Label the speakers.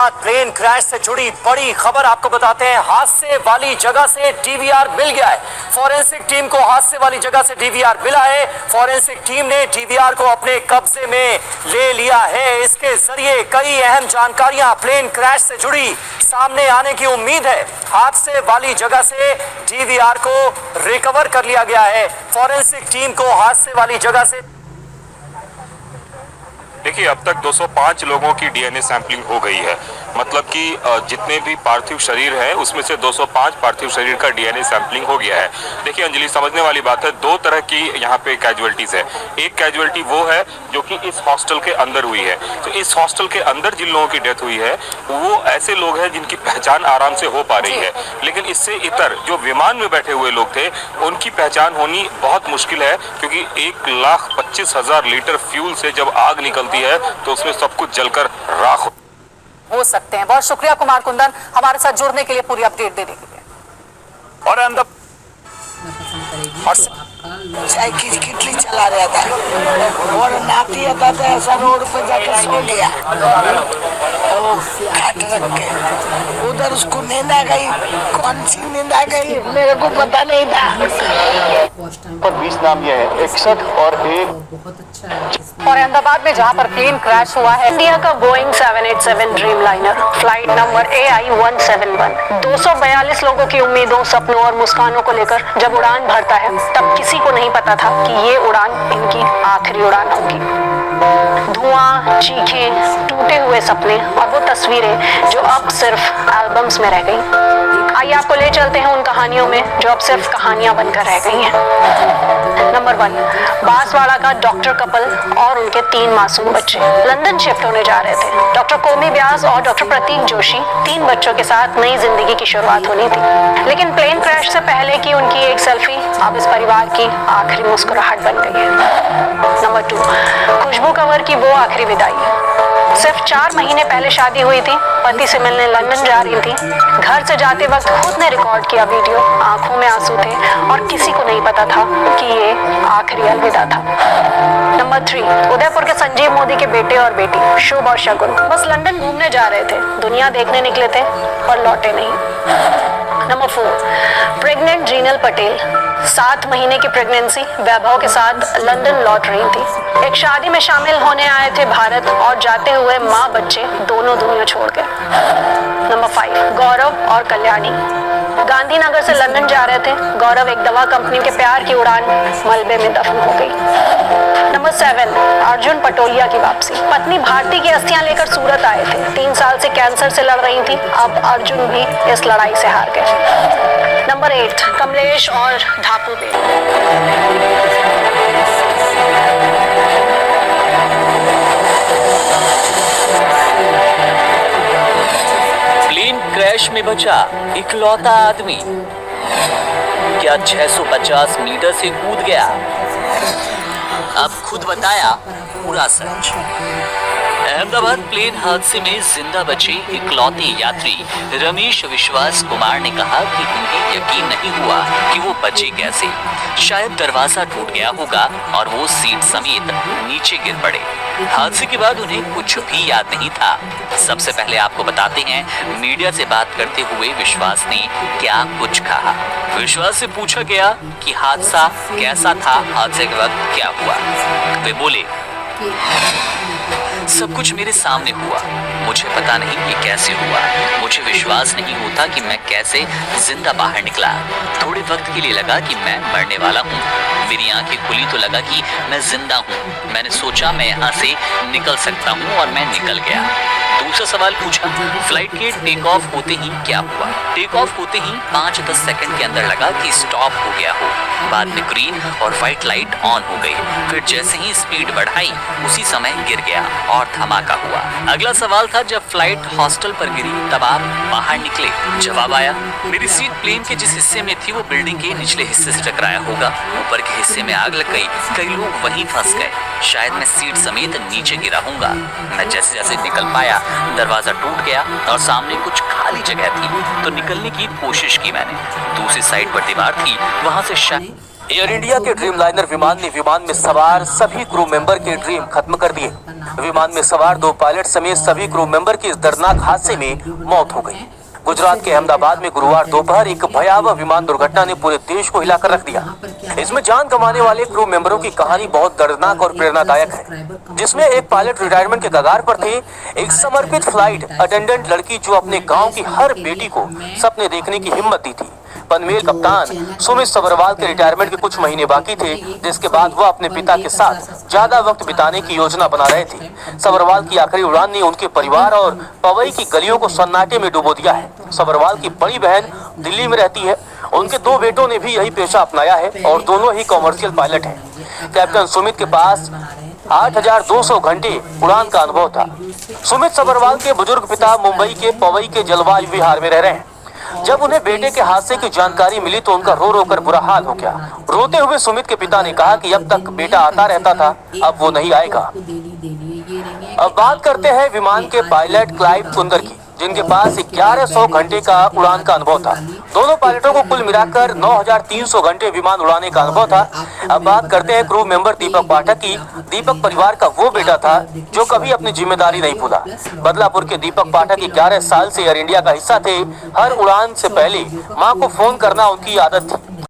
Speaker 1: Plane crash से जुड़ी बड़ी खबर आपको बताते हैं। हादसे वाली जगह से डीवीआर मिल गया है। फॉरेंसिक टीम को हादसे वाली जगह से डीवीआर मिला है। फॉरेंसिक टीम ने डीवीआर को अपने कब्जे में ले लिया है। इसके जरिए कई अहम जानकारियां प्लेन क्रैश से जुड़ी सामने आने की उम्मीद है। हादसे वाली जगह से डीवीआर को रिकवर कर लिया गया है। फॉरेंसिक टीम को हादसे वाली जगह से
Speaker 2: देखिए, अब तक 205 लोगों की डीएनए सैंपलिंग हो गई है। मतलब कि जितने भी पार्थिव शरीर हैं उसमें से 205 पार्थिव शरीर का डीएनए सैंपलिंग हो गया है। देखिए अंजलि, समझने वाली बात है, दो तरह की यहाँ पे कैजुअलिटीज है। एक कैजुअलिटी वो है जो कि इस हॉस्टल के अंदर हुई है। तो इस हॉस्टल के अंदर जिन लोगों की डेथ हुई है वो ऐसे लोग हैं जिनकी पहचान आराम से हो पा रही है। लेकिन इससे इतर जो विमान में बैठे हुए लोग थे उनकी पहचान होनी बहुत मुश्किल है, क्योंकि 1,25,000 लीटर फ्यूल से जब आग निकलती है तो उसमें सब कुछ जलकर राख
Speaker 3: हो सकते हैं। बहुत शुक्रिया कुमार कुंदन हमारे साथ जुड़ने के लिए, पूरी अपडेट देने के लिए।
Speaker 1: और अंदर
Speaker 4: चाय किटली चला रहा था और नाती आता था, ऐसा रोड पर जाकर सो गया। उधर उसको नींद आ गई। कौन सी नींद आ गई मेरे को पता नहीं था।
Speaker 5: पर 20 नाम ये है, 61 और 1।
Speaker 3: और अहमदाबाद में जहां पर प्लेन क्रैश हुआ है,
Speaker 6: इंडिया का Boeing 787 Dreamliner flight number AI-171 242 लोगों की उम्मीदों, सपनों और मुस्कानों को लेकर जब उड़ान भरता है तब किसी को नहीं पता था कि ये उड़ान इनकी आखिरी उड़ान होगी। धुआं, चीखें, टूटे हुए सपने और वो तस्वीरें जो अब सिर्फ एल्बम्स में रह गई। आइए आपको ले चलते हैं उन कहानियों में जो अब सिर्फ कहानियां बनकर रह गई हैं। नंबर 1, बांसवाड़ा का डॉक्टर कपल और उनके 3 मासूम बच्चे लंदन शिफ्ट होने जा रहे थे। डॉक्टर कोमी व्यास और डॉक्टर प्रतीक जोशी 3 बच्चों के साथ नई जिंदगी की शुरुआत होनी थी। लेकिन प्लेन क्रैश से पहले की उनकी एक सेल्फी अब इस परिवार की आखिरी मुस्कुराहट बन गई है। नंबर 2, खुशबू कंवर की वो आखिरी विदाई। सिर्फ 4 महीने पहले शादी हुई थी, पति से मिलने लंदन जा रही थी। घर से जाते वक्त खुद ने रिकॉर्ड किया वीडियो, आंखों में आंसू थे और किसी को नहीं पता था कि ये आखिरी अलविदा था। नंबर 3, उदयपुर के संजीव मोदी के बेटे और बेटी शुभ और शगुन बस लंदन घूमने जा रहे थे, दुनिया देखने निकले थे और लौटे नहीं। नंबर 4, प्रेग्नेंट जीनल पटेल 7 महीने की प्रेगनेंसी वैभव के साथ लंदन लौट रही थी। एक शादी में शामिल होने आए थे भारत और जाते हुए माँ बच्चे दोनों दुनिया छोड़ गए। नंबर 5, गौरव और कल्याणी गांधीनगर से लंदन जा रहे थे। गौरव एक दवा कंपनी के प्यार की उड़ान मलबे में दफन हो गई। नंबर 7, अर्जुन पटोलिया की वापसी। पत्नी भारती की अस्थियां लेकर सूरत आए थे। 3 साल से कैंसर से लड़ रही थी, अब अर्जुन भी इस लड़ाई से हार गए। नंबर 8, कमलेश और ढापू बेग।
Speaker 7: प्लेन क्रैश में बचा इकलौता आदमी क्या 650 मीटर से कूद गया? अब खुद बताया पूरा सच। अहमदाबाद प्लेन हादसे में जिंदा बचे इकलौते यात्री रमेश विश्वास कुमार ने कहा कि उन्हें यकीन नहीं हुआ कि वो बचे कैसे। शायद दरवाजा टूट गया होगा और वो सीट समेत नीचे गिर पड़े। हादसे के बाद उन्हें कुछ भी याद नहीं था। सबसे पहले आपको बताते हैं मीडिया से बात करते हुए विश्वास ने क्या कुछ कहा। विश्वास से पूछा गया कि हादसा कैसा था, हादसे के वक्त क्या हुआ। वे बोले, सब कुछ मेरे सामने हुआ, मुझे पता नहीं ये कैसे हुआ। मुझे विश्वास नहीं होता कि मैं कैसे जिंदा बाहर निकला। थोड़े वक्त के लिए लगा कि मैं मरने वाला हूँ। मेरी आंखें खुली तो लगा कि मैं जिंदा हूँ। मैंने सोचा मैं यहाँ से निकल सकता हूँ और मैं निकल गया। दूसरा सवाल पूछा, फ्लाइट के टेक ऑफ होते ही क्या हुआ? टेक ऑफ होते ही 5-10 सेकंड के अंदर लगा कि स्टॉप हो गया हो। बाद में ग्रीन और व्हाइट लाइट ऑन हो गई। फिर जैसे ही स्पीड बढ़ाई उसी समय गिर गया और धमाका हुआ। अगला सवाल था, जब फ्लाइट हॉस्टल पर गिरी तब आप बाहर निकले? जवाब आया, मेरी सीट प्लेन के जिस हिस्से में थी वो बिल्डिंग के निचले हिस्से से टकराया होगा। ऊपर के हिस्से में आग लग गई, कई लोग वहीं फंस गए। शायद मैं सीट समेत नीचे गिरा हूँगा। मैं जैसे जैसे निकल पाया दरवाजा टूट गया और सामने कुछ खाली जगह थी तो निकलने की कोशिश की मैंने। दूसरी साइड पर दीवार थी, वहां से
Speaker 8: एयर इंडिया के ड्रीमलाइनर विमान ने विमान में सवार सभी क्रू मेंबर के ड्रीम खत्म कर दिए। विमान में सवार 2 पायलट समेत सभी क्रू मेंबर की इस दर्दनाक हादसे में मौत हो गई। गुजरात के अहमदाबाद में गुरुवार दोपहर एक भयावह विमान दुर्घटना ने पूरे देश को हिलाकर रख दिया। इसमें जान गंवाने वाले क्रू मेंबरों की कहानी बहुत दर्दनाक और प्रेरणादायक है, जिसमें एक पायलट रिटायरमेंट के कगार पर थे, एक समर्पित फ्लाइट अटेंडेंट लड़की जो अपने गांव की हर बेटी को सपने देखने की हिम्मत दी थी। पनवेल कप्तान सुमित सबरवाल के रिटायरमेंट के कुछ महीने बाकी थे, जिसके बाद वह अपने पिता के साथ ज्यादा वक्त बिताने की योजना बना रहे थे। सबरवाल की आखिरी उड़ान ने उनके परिवार और पवई की गलियों को सन्नाटे में डुबो दिया है। सबरवाल की बड़ी बहन दिल्ली में रहती है, उनके 2 बेटों ने भी यही पेशा अपनाया है और दोनों ही कॉमर्शियल पायलट हैं। कैप्टन सुमित के पास 8,200 घंटे उड़ान का अनुभव था। सुमित सबरवाल के बुजुर्ग पिता मुंबई के पवई के जलवायु विहार में रह रहे हैं। जब उन्हें बेटे के हादसे की जानकारी मिली तो उनका रो रो कर बुरा हाल हो गया। रोते हुए सुमित के पिता ने कहा कि अब तक बेटा आता रहता था, अब वो नहीं आएगा। अब बात करते हैं विमान के पायलट क्लाइव कुंदर की, जिनके पास 1100 घंटे का उड़ान का अनुभव था। दोनों पायलटों को कुल मिलाकर 9,300 घंटे विमान उड़ाने का अनुभव था। अब बात करते हैं क्रू मेंबर दीपक पाठक की। दीपक परिवार का वो बेटा था जो कभी अपनी जिम्मेदारी नहीं भूला। बदलापुर के दीपक पाठक 11 साल से एयर इंडिया का हिस्सा थे। हर उड़ान से पहले मां को फोन करना उनकी आदत थी।